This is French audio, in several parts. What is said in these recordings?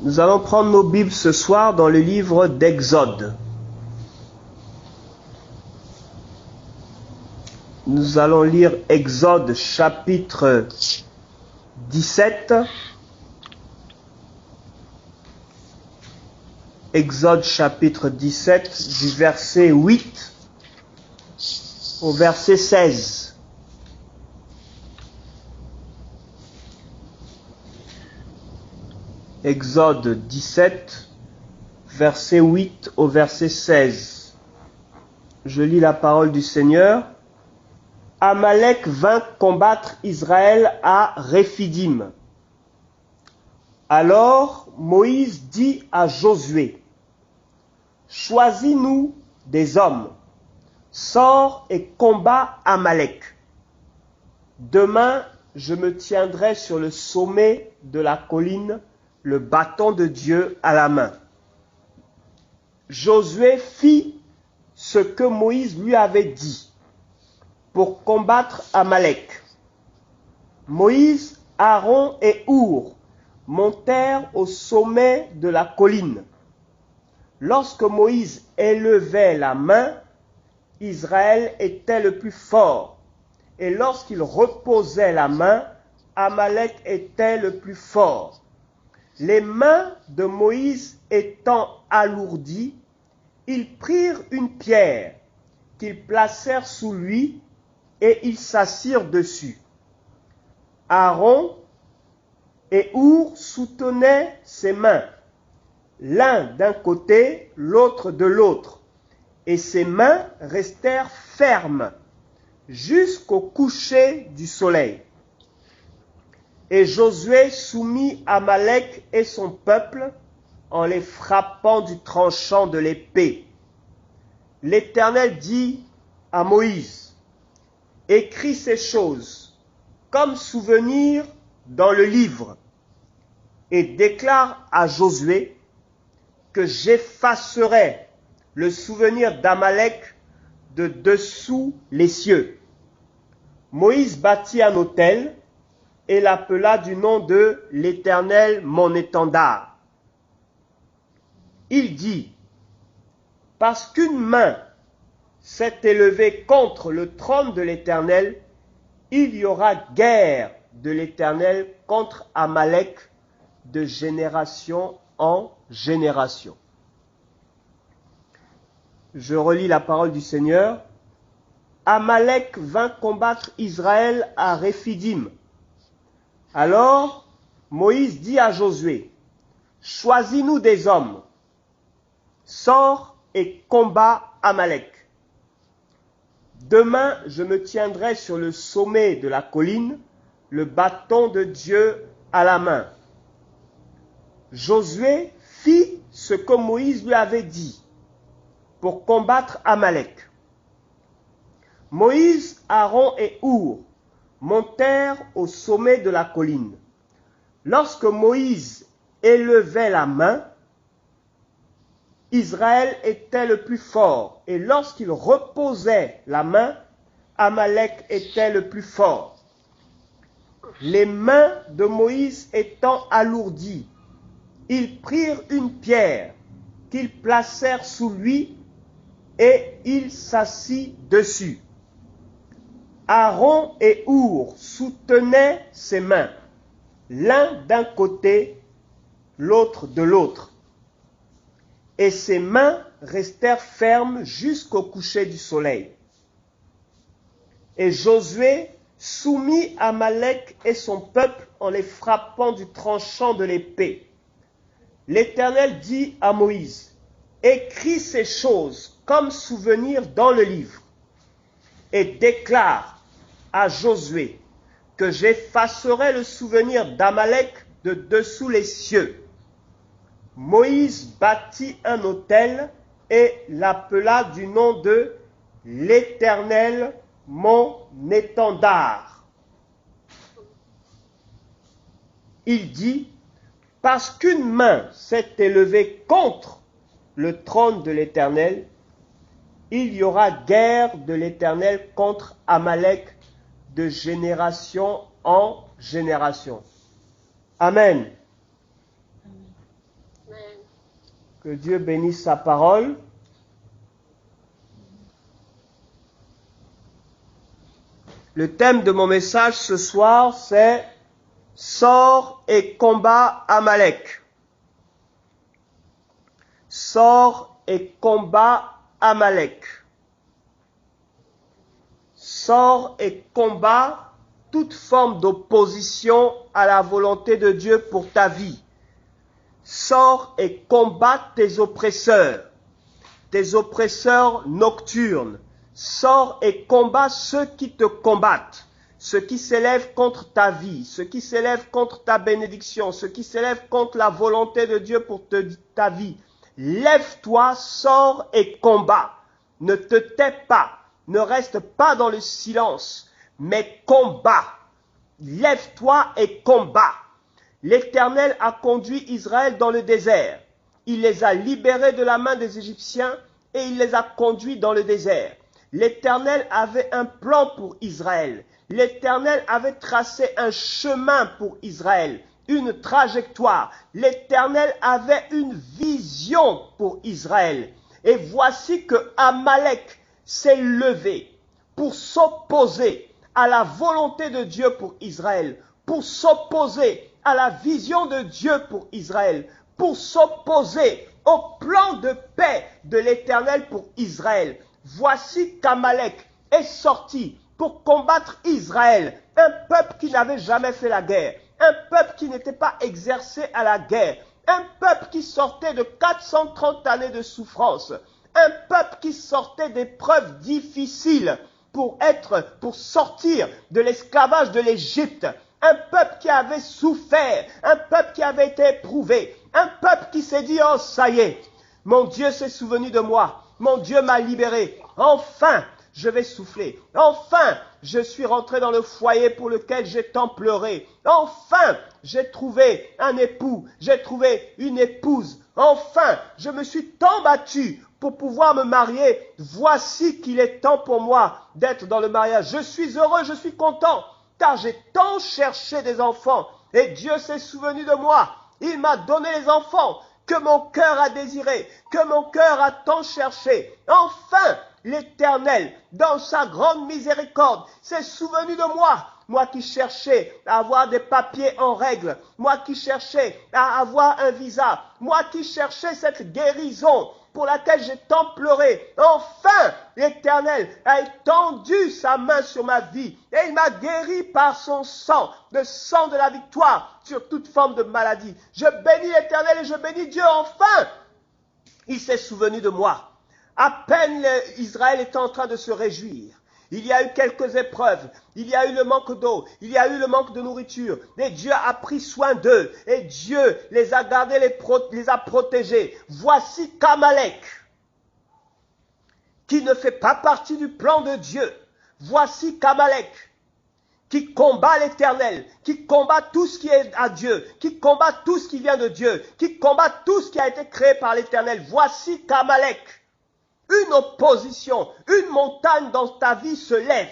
Nous allons prendre nos Bibles ce soir dans le livre d'Exode. Nous allons lire Exode chapitre 17. Exode chapitre 17 du verset 8 au verset 16. Exode 17, verset 8 au verset 16. Je lis la parole du Seigneur. Amalek vint combattre Israël à Réphidim. Alors Moïse dit à Josué, « Choisis-nous des hommes, sors et combats Amalek. Demain, je me tiendrai sur le sommet de la colline, le bâton de Dieu à la main. » Josué fit ce que Moïse lui avait dit pour combattre Amalek. Moïse, Aaron et Our montèrent au sommet de la colline. Lorsque Moïse élevait la main, Israël était le plus fort, et lorsqu'il reposait la main, Amalek était le plus fort. Les mains de Moïse étant alourdies, ils prirent une pierre qu'ils placèrent sous lui et ils s'assirent dessus. Aaron et Our soutenaient ses mains, l'un d'un côté, l'autre de l'autre, et ses mains restèrent fermes jusqu'au coucher du soleil. Et Josué soumit Amalek et son peuple en les frappant du tranchant de l'épée. L'Éternel dit à Moïse, « Écris ces choses comme souvenir dans le livre et déclare à Josué que j'effacerai le souvenir d'Amalek de dessous les cieux. » Moïse bâtit un autel et l'appela du nom de l'Éternel mon étendard. Il dit, « Parce qu'une main s'est élevée contre le trône de l'Éternel, il y aura guerre de l'Éternel contre Amalek de génération en génération. » Je relis la parole du Seigneur. Amalek vint combattre Israël à Réphidim. Alors Moïse dit à Josué, « Choisis-nous des hommes, sors et combats Amalek. Demain, je me tiendrai sur le sommet de la colline, le bâton de Dieu à la main. » Josué fit ce que Moïse lui avait dit pour combattre Amalek. Moïse, Aaron et Our montèrent au sommet de la colline. Lorsque Moïse élevait la main, Israël était le plus fort, et lorsqu'il reposait la main, Amalek était le plus fort. Les mains de Moïse étant alourdies, ils prirent une pierre qu'ils placèrent sous lui et il s'assit dessus. Aaron et Our soutenaient ses mains, l'un d'un côté, l'autre de l'autre, et ses mains restèrent fermes jusqu'au coucher du soleil. Et Josué soumit Amalek et son peuple en les frappant du tranchant de l'épée. L'Éternel dit à Moïse, « Écris ces choses comme souvenir dans le livre, et déclare à Josué que j'effacerai le souvenir d'Amalek de dessous les cieux. » Moïse bâtit un autel et l'appela du nom de l'Éternel mon étendard. Il dit, « Parce qu'une main s'est élevée contre le trône de l'Éternel, il y aura guerre de l'Éternel contre Amalek de génération en génération. » Amen. Que Dieu bénisse sa parole. Le thème de mon message ce soir, c'est « Sors et combat Amalek ». Sors et combat Amalek. Sors et combat toute forme d'opposition à la volonté de Dieu pour ta vie. Sors et combat tes oppresseurs nocturnes. Sors et combat ceux qui te combattent, ceux qui s'élèvent contre ta vie, ceux qui s'élèvent contre ta bénédiction, ceux qui s'élèvent contre la volonté de Dieu pour ta vie. Lève-toi, sors et combat. Ne te tais pas, ne reste pas dans le silence, mais combat. Lève-toi et combat. L'Éternel a conduit Israël dans le désert. Il les a libérés de la main des Égyptiens et il les a conduits dans le désert. L'Éternel avait un plan pour Israël. L'Éternel avait tracé un chemin pour Israël, une trajectoire. L'Éternel avait une vision pour Israël. Et voici que Amalek s'est levé pour s'opposer à la volonté de Dieu pour Israël, pour s'opposer à la vision de Dieu pour Israël, pour s'opposer au plan de paix de l'Éternel pour Israël. Voici qu'Amalek est sorti pour combattre Israël, un peuple qui n'avait jamais fait la guerre, un peuple qui n'était pas exercé à la guerre, un peuple qui sortait de 430 années de souffrance, un peuple qui sortait d'épreuves difficiles pour sortir de l'esclavage de l'Égypte, un peuple qui avait souffert, un peuple qui avait été éprouvé, un peuple qui s'est dit « Oh, ça y est, mon Dieu s'est souvenu de moi, mon Dieu m'a libéré, enfin, je vais souffler, enfin, je suis rentré dans le foyer pour lequel j'ai tant pleuré, enfin, j'ai trouvé un époux, j'ai trouvé une épouse, enfin, je me suis tant battu pour pouvoir me marier, voici qu'il est temps pour moi d'être dans le mariage, je suis heureux, je suis content. Car j'ai tant cherché des enfants, et Dieu s'est souvenu de moi. Il m'a donné les enfants que mon cœur a désirés, que mon cœur a tant cherché. Enfin, l'Éternel, dans sa grande miséricorde, s'est souvenu de moi. Moi qui cherchais à avoir des papiers en règle, moi qui cherchais à avoir un visa, moi qui cherchais cette guérison pour laquelle j'ai tant pleuré. Enfin, l'Éternel a étendu sa main sur ma vie et il m'a guéri par son sang, le sang de la victoire sur toute forme de maladie. Je bénis l'Éternel et je bénis Dieu. Enfin, il s'est souvenu de moi. À peine Israël était en train de se réjouir. Il y a eu quelques épreuves, il y a eu le manque d'eau, il y a eu le manque de nourriture, et Dieu a pris soin d'eux, et Dieu les a gardés, les a protégés. Voici qu'Amalek, qui ne fait pas partie du plan de Dieu, voici qu'Amalek, qui combat l'Éternel, qui combat tout ce qui est à Dieu, qui combat tout ce qui vient de Dieu, qui combat tout ce qui a été créé par l'Éternel. Voici qu'Amalek, une opposition, une montagne dans ta vie se lève.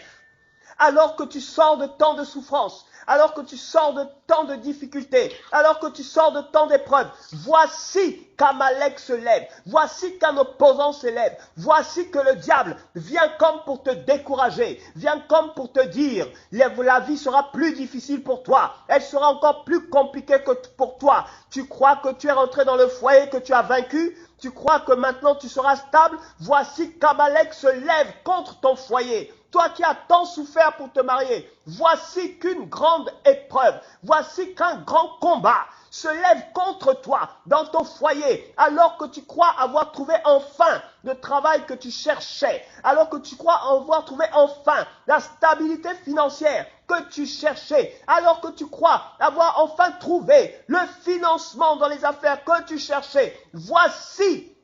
Alors que tu sors de tant de souffrances, alors que tu sors de tant de difficultés, alors que tu sors de tant d'épreuves, voici qu'Amalek se lève, voici qu'un opposant se lève, voici que le diable vient comme pour te décourager, vient comme pour te dire, la vie sera plus difficile pour toi, elle sera encore plus compliquée que pour toi. Tu crois que tu es rentré dans le foyer, que tu as vaincu? Tu crois que maintenant tu seras stable? Voici qu'Amalek se lève contre ton foyer. Toi qui as tant souffert pour te marier, voici qu'une grande épreuve, voici qu'un grand combat se lève contre toi dans ton foyer, alors que tu crois avoir trouvé enfin le travail que tu cherchais, alors que tu crois avoir trouvé enfin la stabilité financière que tu cherchais, alors que tu crois avoir enfin trouvé le financement dans les affaires que tu cherchais. Voici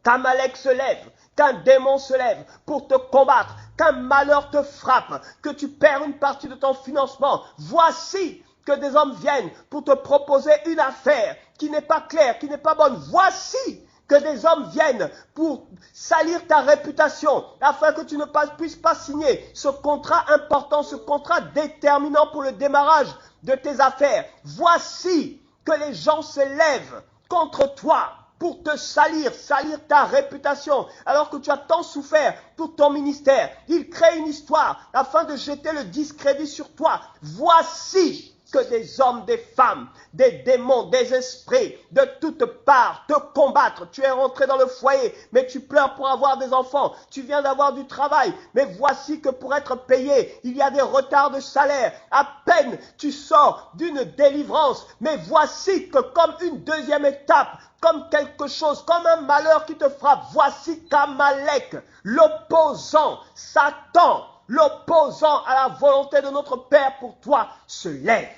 qu'Amalek se lève, qu'un démon se lève pour te combattre, qu'un malheur te frappe, que tu perds une partie de ton financement. Voici que des hommes viennent pour te proposer une affaire qui n'est pas claire, qui n'est pas bonne. Voici que des hommes viennent pour salir ta réputation afin que tu ne puisses pas signer ce contrat important, ce contrat déterminant pour le démarrage de tes affaires. Voici que les gens se lèvent contre toi pour te salir, salir ta réputation, alors que tu as tant souffert pour ton ministère. Il crée une histoire afin de jeter le discrédit sur toi. Voici que des hommes, des femmes, des démons, des esprits, de toutes parts te combattre. Tu es rentré dans le foyer, mais tu pleures pour avoir des enfants. Tu viens d'avoir du travail, mais voici que pour être payé, il y a des retards de salaire. À peine tu sors d'une délivrance, mais voici que comme une deuxième étape, comme quelque chose, comme un malheur qui te frappe, voici qu'Amalek, l'opposant, Satan, l'opposant à la volonté de notre Père pour toi, se lève.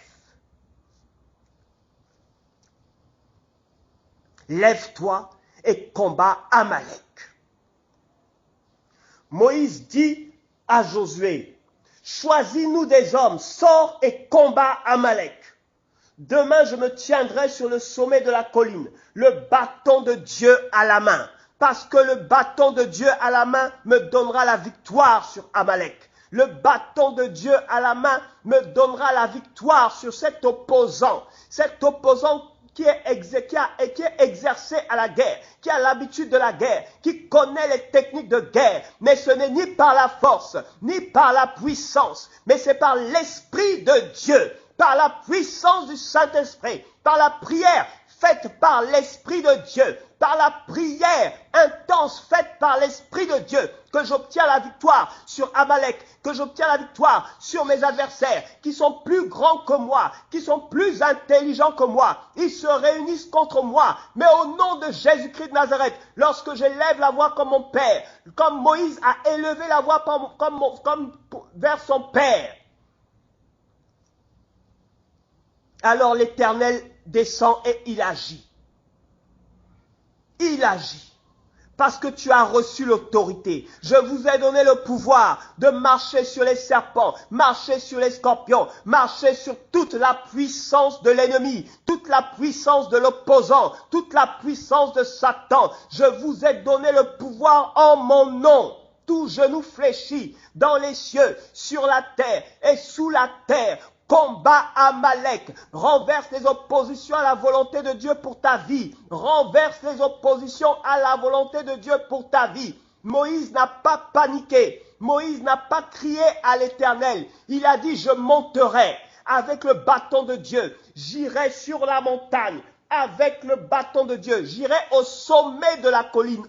Lève-toi et combat Amalek. Moïse dit à Josué, choisis-nous des hommes, sors et combat Amalek. Demain, je me tiendrai sur le sommet de la colline, le bâton de Dieu à la main, parce que le bâton de Dieu à la main me donnera la victoire sur Amalek. Le bâton de Dieu à la main me donnera la victoire sur cet opposant qui est exercé à la guerre, qui a l'habitude de la guerre, qui connaît les techniques de guerre. Mais ce n'est ni par la force, ni par la puissance, mais c'est par l'Esprit de Dieu, par la puissance du Saint-Esprit, par la prière faite par l'Esprit de Dieu, par la prière intense faite par l'Esprit de Dieu, que j'obtiens la victoire sur Amalek, que j'obtiens la victoire sur mes adversaires, qui sont plus grands que moi, qui sont plus intelligents que moi. Ils se réunissent contre moi, mais au nom de Jésus-Christ de Nazareth, lorsque j'élève la voix comme mon Père, comme Moïse a élevé la voix comme vers son Père, alors l'Éternel descend et il agit. Il agit. Parce que tu as reçu l'autorité. Je vous ai donné le pouvoir de marcher sur les serpents, marcher sur les scorpions, marcher sur toute la puissance de l'ennemi, toute la puissance de l'opposant, toute la puissance de Satan. Je vous ai donné le pouvoir en mon nom. Tout genou fléchi dans les cieux, sur la terre et sous la terre. Combat Amalek, renverse les oppositions à la volonté de Dieu pour ta vie, renverse les oppositions à la volonté de Dieu pour ta vie. Moïse n'a pas paniqué, Moïse n'a pas crié à l'Éternel, il a dit je monterai avec le bâton de Dieu, j'irai sur la montagne. Avec le bâton de Dieu, j'irai au sommet de la colline,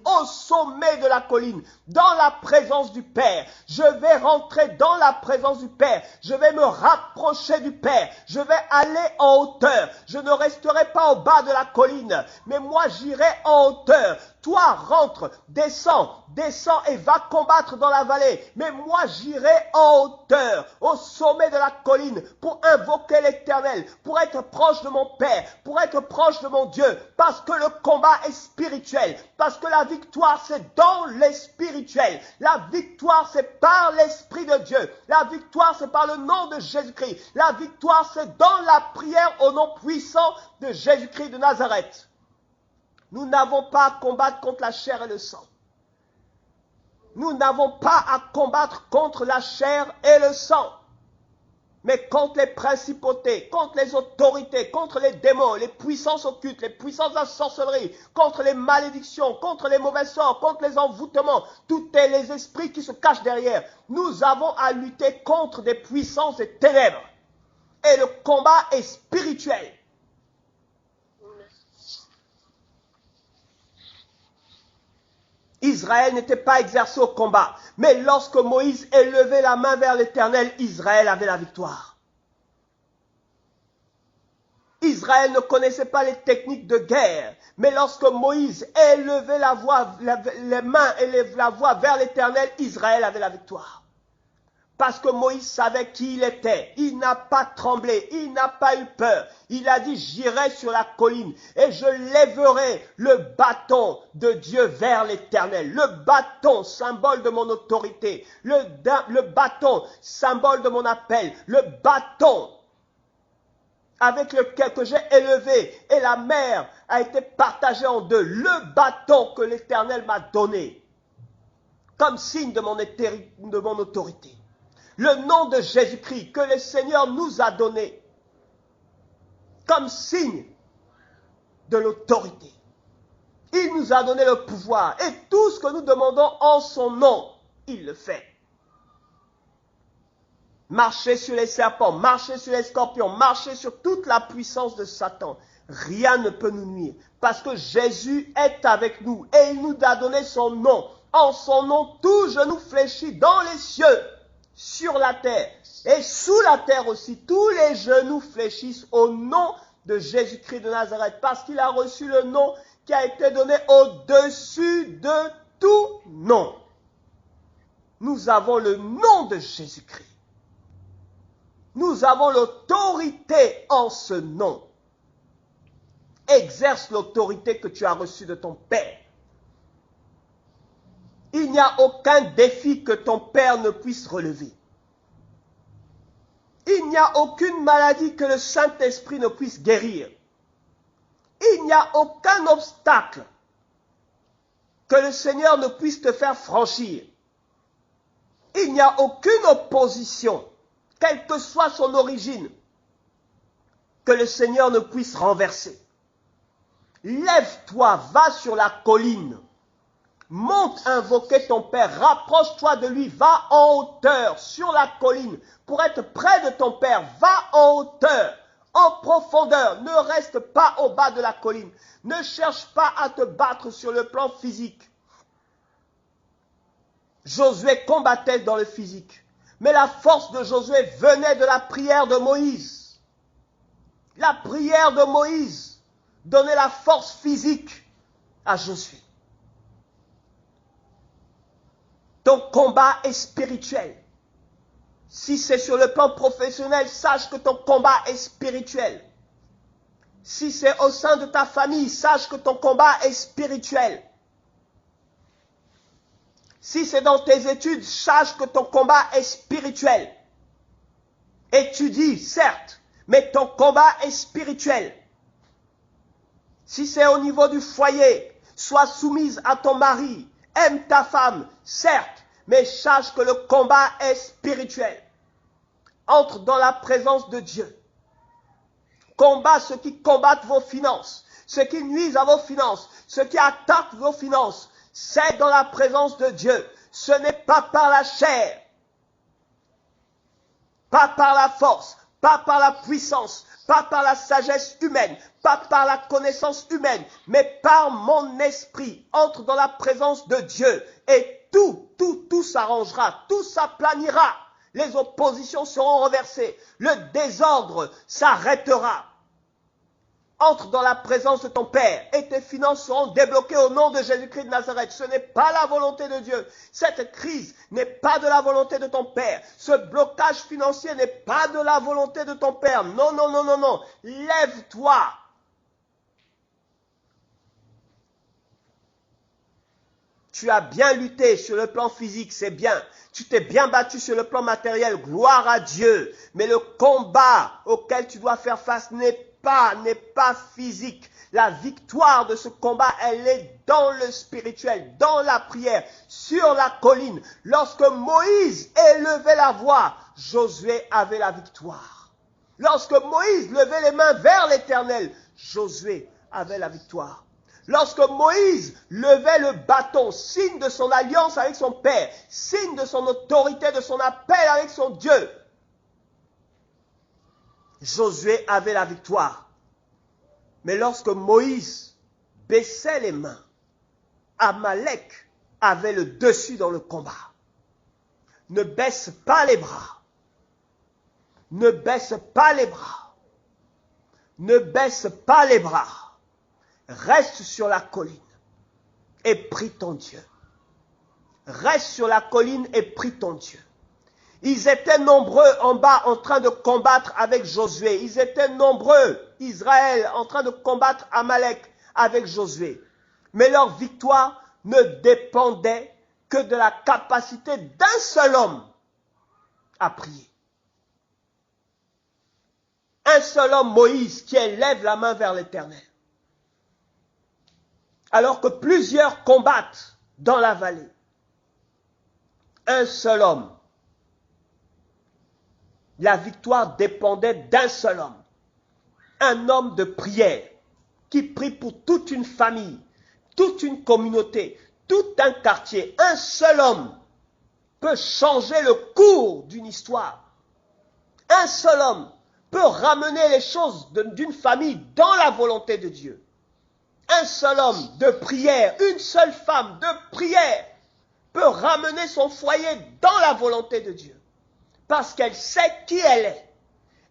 dans la présence du Père. Je vais rentrer dans la présence du Père. Je vais me rapprocher du Père. Je vais aller en hauteur. Je ne resterai pas au bas de la colline, mais moi j'irai en hauteur. Toi, rentre, descends et va combattre dans la vallée. Mais moi, j'irai en hauteur, au sommet de la colline, pour invoquer l'Éternel, pour être proche de mon Père, pour être proche de mon Dieu, parce que le combat est spirituel, parce que la victoire, c'est dans les spirituels. La victoire, c'est par l'Esprit de Dieu. La victoire, c'est par le nom de Jésus-Christ. La victoire, c'est dans la prière au nom puissant de Jésus-Christ de Nazareth. Nous n'avons pas à combattre contre la chair et le sang. Nous n'avons pas à combattre contre la chair et le sang, mais contre les principautés, contre les autorités, contre les démons, les puissances occultes, les puissances de la sorcellerie, contre les malédictions, contre les mauvais sorts, contre les envoûtements, tous les esprits qui se cachent derrière. Nous avons à lutter contre des puissances des ténèbres. Et le combat est spirituel. Israël n'était pas exercé au combat. Mais lorsque Moïse élevait la main vers l'Éternel, Israël avait la victoire. Israël ne connaissait pas les techniques de guerre. Mais lorsque Moïse élevait les mains et la voix vers l'Éternel, Israël avait la victoire. Parce que Moïse savait qui il était. Il n'a pas tremblé, il n'a pas eu peur. Il a dit, j'irai sur la colline et je lèverai le bâton de Dieu vers l'Éternel. Le bâton, symbole de mon autorité. Le bâton, symbole de mon appel. Le bâton avec lequel que j'ai élevé et la mer a été partagée en deux. Le bâton que l'Éternel m'a donné comme signe de mon autorité. Le nom de Jésus-Christ que le Seigneur nous a donné comme signe de l'autorité. Il nous a donné le pouvoir. Et tout ce que nous demandons en son nom, il le fait. Marchez sur les serpents, marchez sur les scorpions, marchez sur toute la puissance de Satan. Rien ne peut nous nuire. Parce que Jésus est avec nous et il nous a donné son nom. En son nom, tout genou fléchit dans les cieux, sur la terre et sous la terre aussi. Tous les genoux fléchissent au nom de Jésus-Christ de Nazareth. Parce qu'il a reçu le nom qui a été donné au-dessus de tout nom. Nous avons le nom de Jésus-Christ. Nous avons l'autorité en ce nom. Exerce l'autorité que tu as reçue de ton Père. Il n'y a aucun défi que ton Père ne puisse relever. Il n'y a aucune maladie que le Saint-Esprit ne puisse guérir. Il n'y a aucun obstacle que le Seigneur ne puisse te faire franchir. Il n'y a aucune opposition, quelle que soit son origine, que le Seigneur ne puisse renverser. Lève-toi, va sur la colline, monte invoquer ton Père, rapproche-toi de lui, va en hauteur, sur la colline, pour être près de ton Père, va en hauteur, en profondeur, ne reste pas au bas de la colline, ne cherche pas à te battre sur le plan physique. Josué combattait dans le physique, mais la force de Josué venait de la prière de Moïse. La prière de Moïse donnait la force physique à Josué. Ton combat est spirituel. Si c'est sur le plan professionnel, sache que ton combat est spirituel. Si c'est au sein de ta famille, sache que ton combat est spirituel. Si c'est dans tes études, sache que ton combat est spirituel. Étudie, certes, mais ton combat est spirituel. Si c'est au niveau du foyer, sois soumise à ton mari, aime ta femme, certes, mais sache que le combat est spirituel. Entre dans la présence de Dieu. Combat ceux qui combattent vos finances, ceux qui nuisent à vos finances, ceux qui attaquent vos finances. C'est dans la présence de Dieu. Ce n'est pas par la chair, pas par la force, pas par la puissance, pas par la sagesse humaine, pas par la connaissance humaine, mais par mon esprit. Entre dans la présence de Dieu et tout s'arrangera, tout s'aplanira. Les oppositions seront renversées, le désordre s'arrêtera. Entre dans la présence de ton Père et tes finances seront débloquées au nom de Jésus-Christ de Nazareth. Ce n'est pas la volonté de Dieu. Cette crise n'est pas de la volonté de ton Père. Ce blocage financier n'est pas de la volonté de ton Père. Non, non, non, non, non. Lève-toi. Tu as bien lutté sur le plan physique, c'est bien. Tu t'es bien battu sur le plan matériel, gloire à Dieu. Mais le combat auquel tu dois faire face n'est pas physique. La victoire de ce combat, elle est dans le spirituel, dans la prière, sur la colline. Lorsque Moïse élevait la voix, Josué avait la victoire. Lorsque Moïse levait les mains vers l'Éternel, Josué avait la victoire. Lorsque Moïse levait le bâton, signe de son alliance avec son Père, signe de son autorité, de son appel avec son Dieu, Josué avait la victoire. Mais lorsque Moïse baissait les mains, Amalek avait le dessus dans le combat. Ne baisse pas les bras. Ne baisse pas les bras. Ne baisse pas les bras. Reste sur la colline et prie ton Dieu. Reste sur la colline et prie ton Dieu. Ils étaient nombreux en bas en train de combattre avec Josué. Ils étaient nombreux, Israël, en train de combattre Amalek avec Josué. Mais leur victoire ne dépendait que de la capacité d'un seul homme à prier. Un seul homme, Moïse, qui élève la main vers l'Éternel. Alors que plusieurs combattent dans la vallée. Un seul homme. La victoire dépendait d'un seul homme. Un homme de prière qui prie pour toute une famille, toute une communauté, tout un quartier, un seul homme peut changer le cours d'une histoire. Un seul homme peut ramener les choses d'une famille dans la volonté de Dieu. Un seul homme de prière, une seule femme de prière peut ramener son foyer dans la volonté de Dieu. Parce qu'elle sait qui elle est.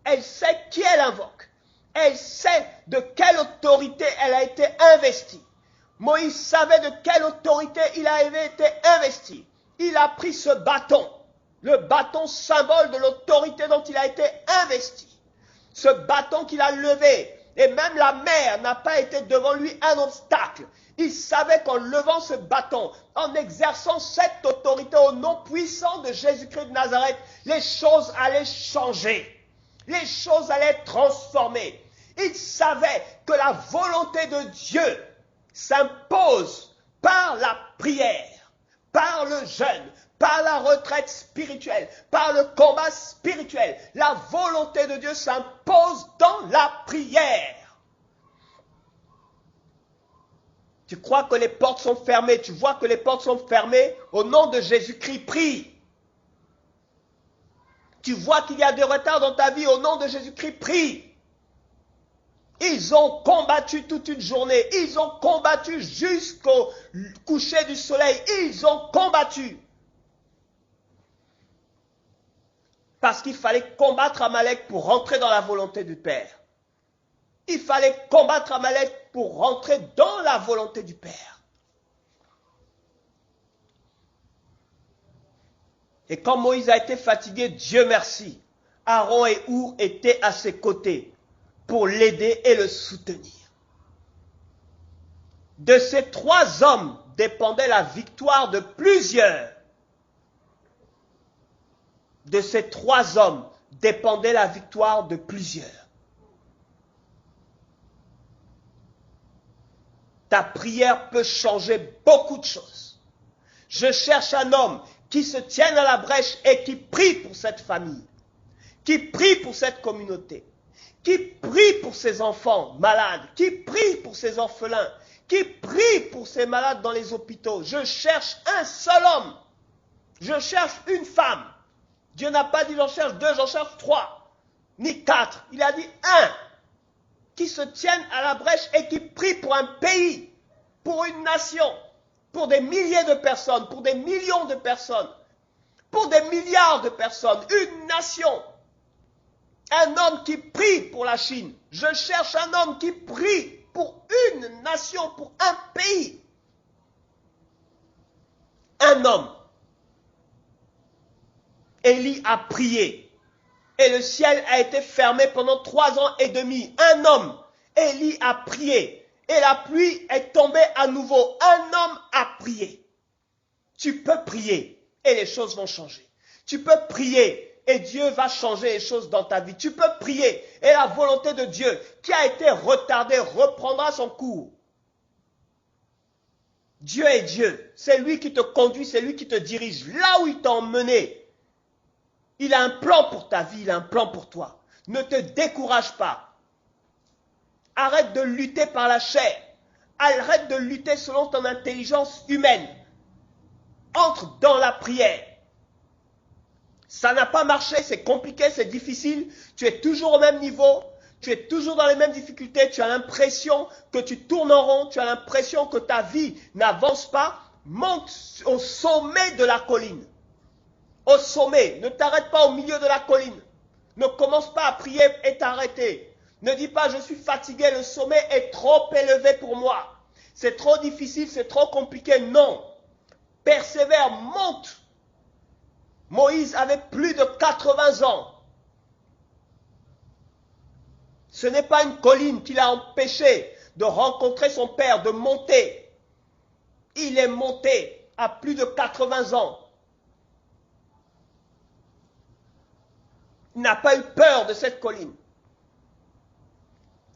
Elle sait qui elle invoque. Elle sait de quelle autorité elle a été investie. Moïse savait de quelle autorité il avait été investi. Il a pris ce bâton, le bâton symbole de l'autorité dont il a été investi. Ce bâton qu'il a levé, et même la mer n'a pas été devant lui un obstacle. Il savait qu'en levant ce bâton, en exerçant cette autorité au nom puissant de Jésus-Christ de Nazareth, les choses allaient changer. Les choses allaient être transformées. Il savait que la volonté de Dieu s'impose par la prière, par le jeûne, par la retraite spirituelle, par le combat spirituel. La volonté de Dieu s'impose dans la prière. Tu crois que les portes sont fermées, tu vois que les portes sont fermées, au nom de Jésus-Christ, prie. Tu vois qu'il y a des retards dans ta vie, au nom de Jésus-Christ, prie. Ils ont combattu toute une journée, ils ont combattu jusqu'au coucher du soleil, ils ont combattu. Parce qu'il fallait combattre Amalek pour rentrer dans la volonté du Père. Il fallait combattre Amalek pour rentrer dans la volonté du Père. Et quand Moïse a été fatigué, Dieu merci, Aaron et Our étaient à ses côtés pour l'aider et le soutenir. De ces trois hommes dépendait la victoire de plusieurs. De ces trois hommes dépendait la victoire de plusieurs. Ta prière peut changer beaucoup de choses. Je cherche un homme qui se tienne à la brèche et qui prie pour cette famille, qui prie pour cette communauté, qui prie pour ses enfants malades, qui prie pour ses orphelins, qui prie pour ses malades dans les hôpitaux. Je cherche un seul homme. Je cherche une femme. Dieu n'a pas dit j'en cherche deux, j'en cherche trois, ni quatre. Il a dit un qui se tienne à la brèche et qui prie pour un pays, pour une nation, pour des milliers de personnes, pour des millions de personnes, pour des milliards de personnes, une nation. Un homme qui prie pour la Chine. Je cherche un homme qui prie pour une nation, pour un pays. Un homme. Élie a prié. Et le ciel a été fermé pendant 3 ans et demi. Un homme. Élie a prié. Et la pluie est tombée à nouveau. Un homme a prié. Tu peux prier et les choses vont changer. Tu peux prier et Dieu va changer les choses dans ta vie. Tu peux prier et la volonté de Dieu qui a été retardée reprendra son cours. Dieu est Dieu. C'est lui qui te conduit, c'est lui qui te dirige. Là où il t'a emmené, il a un plan pour ta vie, il a un plan pour toi. Ne te décourage pas. Arrête de lutter par la chair. Arrête de lutter selon ton intelligence humaine. Entre dans la prière. Ça n'a pas marché, c'est compliqué, c'est difficile. Tu es toujours au même niveau. Tu es toujours dans les mêmes difficultés. Tu as l'impression que tu tournes en rond. Tu as l'impression que ta vie n'avance pas. Monte au sommet de la colline. Au sommet. Ne t'arrête pas au milieu de la colline. Ne commence pas à prier et t'arrêter. Ne dis pas je suis fatigué, le sommet est trop élevé pour moi. C'est trop difficile, c'est trop compliqué. Non. Persévère, monte. Moïse avait plus de 80 ans. Ce n'est pas une colline qui l'a empêché de rencontrer son père, de monter. Il est monté à plus de 80 ans. Il n'a pas eu peur de cette colline.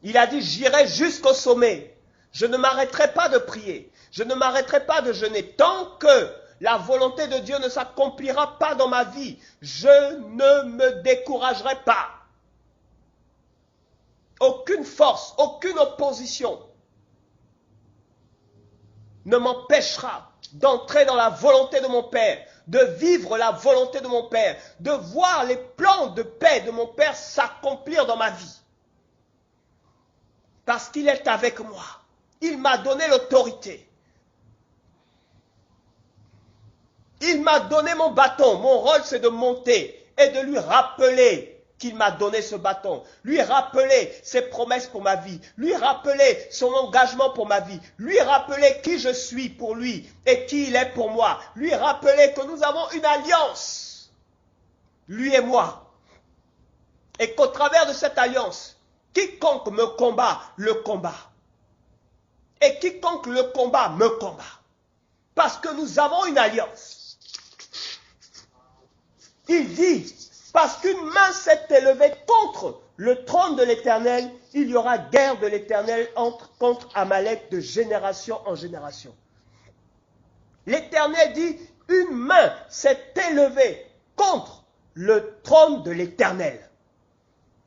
Il a dit, j'irai jusqu'au sommet. Je ne m'arrêterai pas de prier. Je ne m'arrêterai pas de jeûner. Tant que la volonté de Dieu ne s'accomplira pas dans ma vie, je ne me découragerai pas. Aucune force, aucune opposition ne m'empêchera d'entrer dans la volonté de mon Père, de vivre la volonté de mon Père, de voir les plans de paix de mon Père s'accomplir dans ma vie. Parce qu'il est avec moi. Il m'a donné l'autorité. Il m'a donné mon bâton. Mon rôle, c'est de monter et de lui rappeler qu'il m'a donné ce bâton. Lui rappeler ses promesses pour ma vie. Lui rappeler son engagement pour ma vie. Lui rappeler qui je suis pour lui et qui il est pour moi. Lui rappeler que nous avons une alliance, lui et moi. Et qu'au travers de cette alliance, quiconque me combat, le combat. Et quiconque le combat, me combat. Parce que nous avons une alliance. Il dit, parce qu'une main s'est élevée contre le trône de l'Éternel, il y aura guerre de l'Éternel contre Amalek de génération en génération. L'Éternel dit, une main s'est élevée contre le trône de l'Éternel.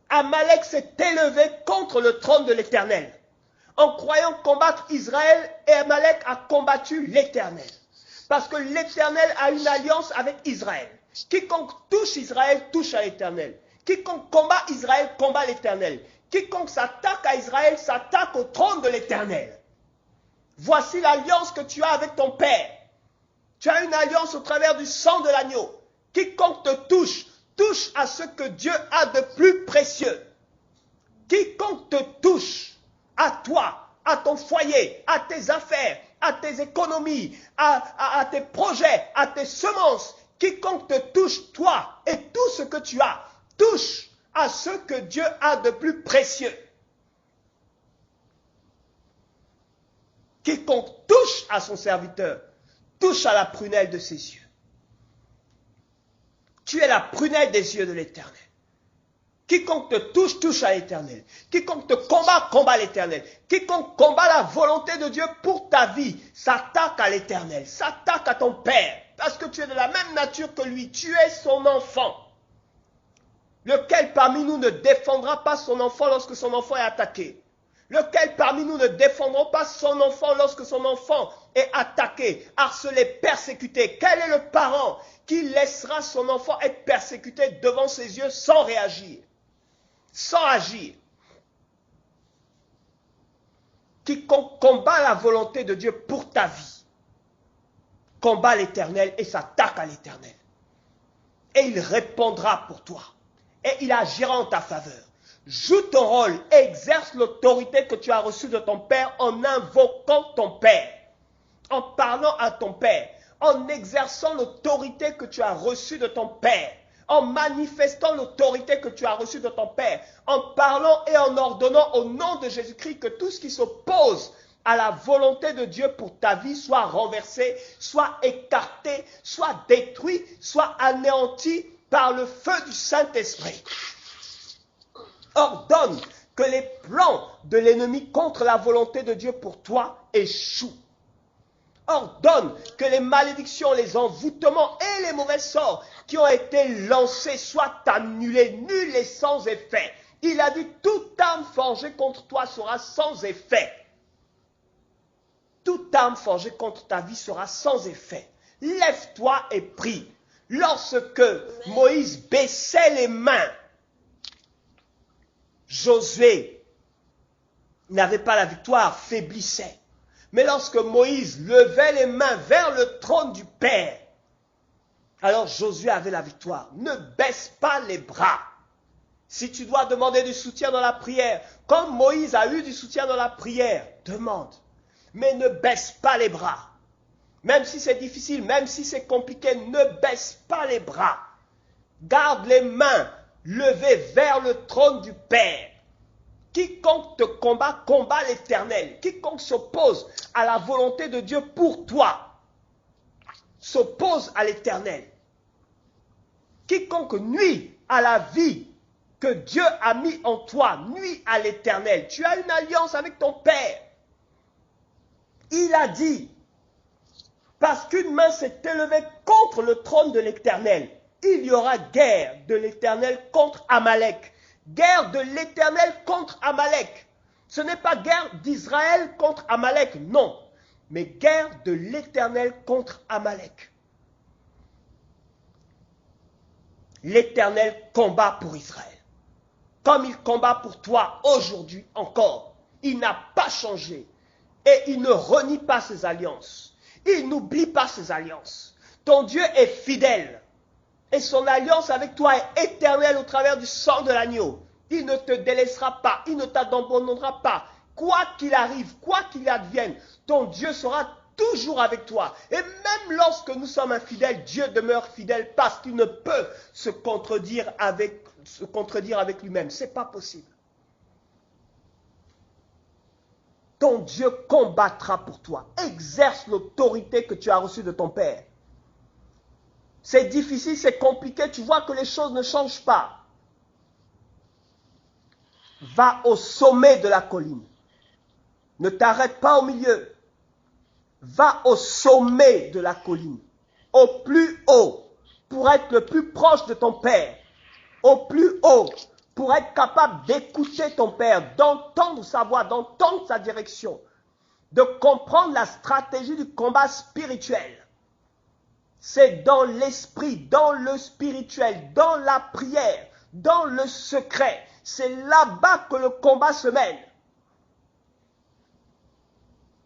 Amalek s'est élevé contre le trône de l'Éternel. En croyant combattre Israël, et Amalek a combattu l'Éternel. Parce que l'Éternel a une alliance avec Israël. Quiconque touche Israël, touche à l'Éternel. Quiconque combat Israël, combat l'Éternel. Quiconque s'attaque à Israël, s'attaque au trône de l'Éternel. Voici l'alliance que tu as avec ton Père. Tu as une alliance au travers du sang de l'agneau. Quiconque te touche, touche à ce que Dieu a de plus précieux. Quiconque te touche, à toi, à ton foyer, à tes affaires, à tes économies, à tes projets, à tes semences, quiconque te touche, toi et tout ce que tu as, touche à ce que Dieu a de plus précieux. Quiconque touche à son serviteur, touche à la prunelle de ses yeux. Tu es la prunelle des yeux de l'Éternel. Quiconque te touche, touche à l'Éternel. Quiconque te combat, combat l'Éternel. Quiconque combat la volonté de Dieu pour ta vie, s'attaque à l'Éternel, s'attaque à ton Père. Parce que tu es de la même nature que lui. Tu es son enfant. Lequel parmi nous ne défendra pas son enfant lorsque son enfant est attaqué? Lequel parmi nous ne défendra pas son enfant lorsque son enfant est attaqué, harcelé, persécuté? Quel est le parent qui laissera son enfant être persécuté devant ses yeux sans réagir, sans agir? Quiconque combat la volonté de Dieu pour ta vie, combat l'Éternel et s'attaque à l'Éternel. Et il répondra pour toi. Et il agira en ta faveur. Joue ton rôle, exerce l'autorité que tu as reçue de ton Père en invoquant ton Père, en parlant à ton Père, en exerçant l'autorité que tu as reçue de ton Père, en manifestant l'autorité que tu as reçue de ton Père, en parlant et en ordonnant au nom de Jésus-Christ que tout ce qui s'oppose à la volonté de Dieu pour ta vie soit renversé, soit écarté, soit détruit, soit anéanti par le feu du Saint-Esprit. Ordonne que les plans de l'ennemi contre la volonté de Dieu pour toi échouent. Ordonne que les malédictions, les envoûtements et les mauvais sorts qui ont été lancés soient annulés, nuls et sans effet. Il a dit, toute arme forgée contre toi sera sans effet. Toute arme forgée contre ta vie sera sans effet. Lève-toi et prie. Lorsque Moïse baissait les mains, Josué n'avait pas la victoire, faiblissait. Mais lorsque Moïse levait les mains vers le trône du Père, alors Josué avait la victoire. Ne baisse pas les bras. Si tu dois demander du soutien dans la prière, comme Moïse a eu du soutien dans la prière, demande. Mais ne baisse pas les bras. Même si c'est difficile, même si c'est compliqué, ne baisse pas les bras. Garde les mains levées vers le trône du Père. Quiconque te combat, combat l'Éternel. Quiconque s'oppose à la volonté de Dieu pour toi, s'oppose à l'Éternel. Quiconque nuit à la vie que Dieu a mis en toi, nuit à l'Éternel. Tu as une alliance avec ton Père. Il a dit, parce qu'une main s'est élevée contre le trône de l'Éternel, il y aura guerre de l'Éternel contre Amalek. Guerre de l'Éternel contre Amalek. Ce n'est pas guerre d'Israël contre Amalek, non. mais guerre de l'Éternel contre Amalek. L'Éternel combat pour Israël. Comme il combat pour toi aujourd'hui encore. Il n'a pas changé. Et il ne renie pas ses alliances. Il n'oublie pas ses alliances. Ton Dieu est fidèle. Et son alliance avec toi est éternelle au travers du sang de l'agneau. Il ne te délaissera pas. Il ne t'abandonnera pas. Quoi qu'il arrive, quoi qu'il advienne, ton Dieu sera toujours avec toi. Et même lorsque nous sommes infidèles, Dieu demeure fidèle parce qu'il ne peut se contredire avec lui-même. Ce n'est pas possible. Ton Dieu combattra pour toi. Exerce l'autorité que tu as reçue de ton Père. C'est difficile, c'est compliqué, tu vois que les choses ne changent pas. Va au sommet de la colline. Ne t'arrête pas au milieu. Va au sommet de la colline, au plus haut, pour être le plus proche de ton Père. Au plus haut, pour être capable d'écouter ton Père, d'entendre sa voix, d'entendre sa direction, de comprendre la stratégie du combat spirituel. C'est dans l'esprit, dans le spirituel, dans la prière, dans le secret. C'est là-bas que le combat se mène.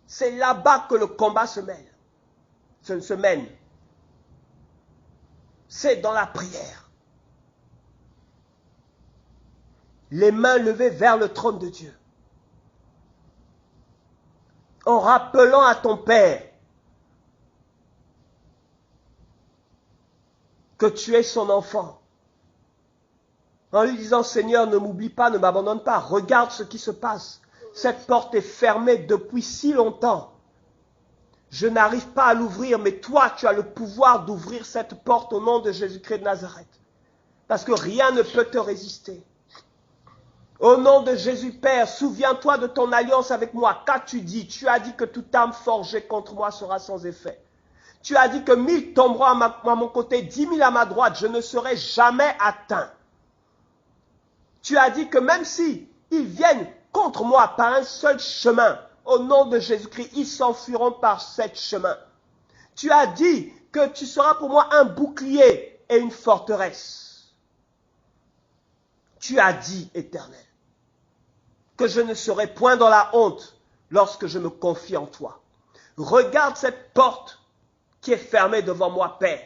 C'est là-bas que le combat se mène. C'est dans la prière. Les mains levées vers le trône de Dieu. En rappelant à ton Père que tu es son enfant. En lui disant, Seigneur, ne m'oublie pas, ne m'abandonne pas. Regarde ce qui se passe. Cette porte est fermée depuis si longtemps. Je n'arrive pas à l'ouvrir, mais toi, tu as le pouvoir d'ouvrir cette porte au nom de Jésus-Christ de Nazareth. Parce que rien ne peut te résister. Au nom de Jésus, Père, souviens-toi de ton alliance avec moi. Qu'as-tu dit? Tu as dit que toute âme forgée contre moi sera sans effet. Tu as dit que 1000 tomberont à mon côté, 10 000 à ma droite, je ne serai jamais atteint. Tu as dit que même si ils viennent contre moi par un seul chemin, au nom de Jésus-Christ, ils s'enfuiront par sept chemins. Tu as dit que tu seras pour moi un bouclier et une forteresse. Tu as dit, Éternel, que je ne serai point dans la honte lorsque je me confie en toi. Regarde cette porte qui est fermée devant moi, Père.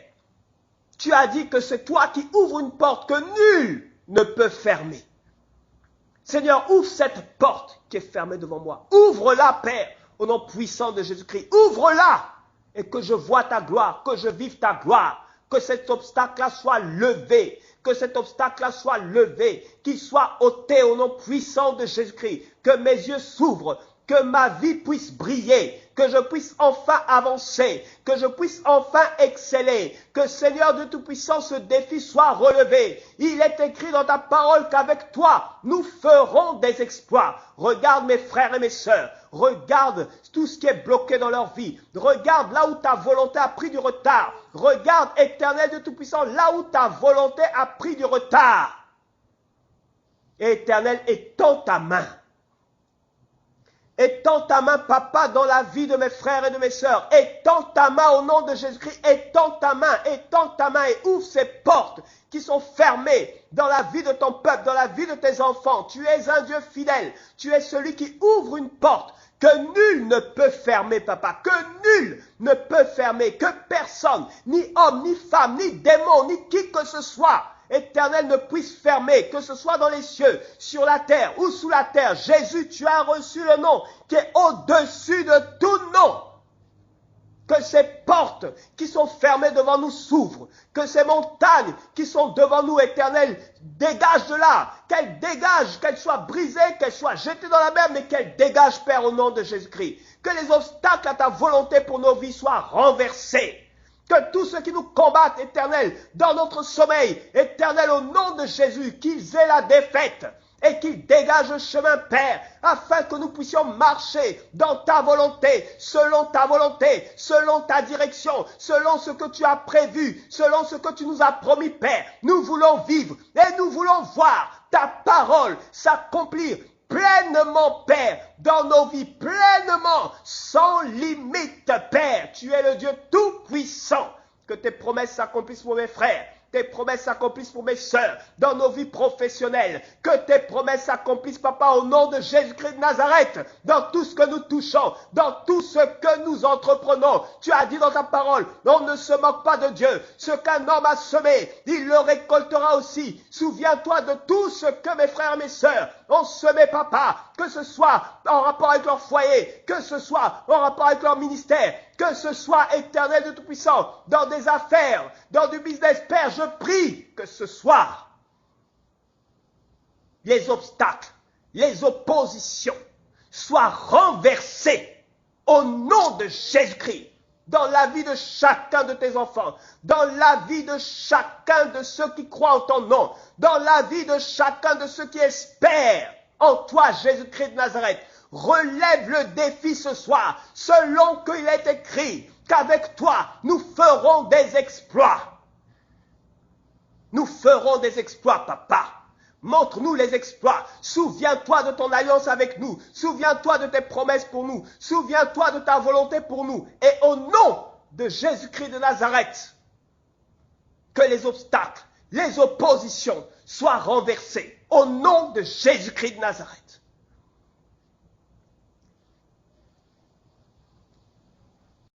Tu as dit que c'est toi qui ouvres une porte que nul ne peut fermer. Seigneur, ouvre cette porte qui est fermée devant moi. Ouvre-la, Père, au nom puissant de Jésus-Christ. Ouvre-la et que je voie ta gloire, que je vive ta gloire. Que cet obstacle-là soit levé. Que cet obstacle-là soit levé. Qu'il soit ôté au nom puissant de Jésus-Christ. Que mes yeux s'ouvrent. Que ma vie puisse briller, que je puisse enfin avancer, que je puisse enfin exceller, que Seigneur de Tout-Puissant, ce défi soit relevé. Il est écrit dans ta parole qu'avec toi, nous ferons des exploits. Regarde mes frères et mes sœurs, regarde tout ce qui est bloqué dans leur vie, regarde là où ta volonté a pris du retard, regarde, Éternel de Tout-Puissant, là où ta volonté a pris du retard. Éternel, étends ta main. Étends ta main, papa, dans la vie de mes frères et de mes sœurs. Étends ta main au nom de Jésus-Christ. Étends ta main et ouvre ces portes qui sont fermées dans la vie de ton peuple, dans la vie de tes enfants. Tu es un Dieu fidèle. Tu es celui qui ouvre une porte que nul ne peut fermer, papa. Que nul ne peut fermer. Que personne, ni homme, ni femme, ni démon, ni qui que ce soit, Éternel, ne puisse fermer, que ce soit dans les cieux, sur la terre ou sous la terre. Jésus, tu as reçu le nom qui est au-dessus de tout nom. Que ces portes qui sont fermées devant nous s'ouvrent. Que ces montagnes qui sont devant nous, Éternel, dégagent de là. Qu'elles dégagent, qu'elles soient brisées, qu'elles soient jetées dans la mer, mais qu'elles dégagent, Père, au nom de Jésus-Christ. Que les obstacles à ta volonté pour nos vies soient renversés. Que tous ceux qui nous combattent, Éternel, dans notre sommeil, Éternel, au nom de Jésus, qu'ils aient la défaite et qu'ils dégagent le chemin, Père, afin que nous puissions marcher dans ta volonté, selon ta direction, selon ce que tu as prévu, selon ce que tu nous as promis, Père. Nous voulons vivre et nous voulons voir ta parole s'accomplir pleinement, Père, dans nos vies, pleinement, sans limite, Père. Tu es le Dieu tout-puissant. Que tes promesses s'accomplissent pour mes frères. Tes promesses s'accomplissent pour mes sœurs, dans nos vies professionnelles. Que tes promesses s'accomplissent, Papa, au nom de Jésus-Christ de Nazareth, dans tout ce que nous touchons, dans tout ce que nous entreprenons. Tu as dit dans ta parole, on ne se moque pas de Dieu. Ce qu'un homme a semé, il le récoltera aussi. Souviens-toi de tout ce que mes frères et mes sœurs ont semé, Papa, que ce soit en rapport avec leur foyer, que ce soit en rapport avec leur ministère, que ce soit Éternel de Tout-Puissant, dans des affaires, dans du business. Père, je prie que ce soir, les obstacles, les oppositions soient renversés au nom de Jésus-Christ, dans la vie de chacun de tes enfants, dans la vie de chacun de ceux qui croient en ton nom, dans la vie de chacun de ceux qui espèrent en toi, Jésus-Christ de Nazareth. Relève le défi ce soir, selon qu'il est écrit qu'avec toi, nous ferons des exploits. Nous ferons des exploits, Papa. Montre-nous les exploits. Souviens-toi de ton alliance avec nous. Souviens-toi de tes promesses pour nous. Souviens-toi de ta volonté pour nous. Et au nom de Jésus-Christ de Nazareth, que les obstacles, les oppositions soient renversés. Au nom de Jésus-Christ de Nazareth.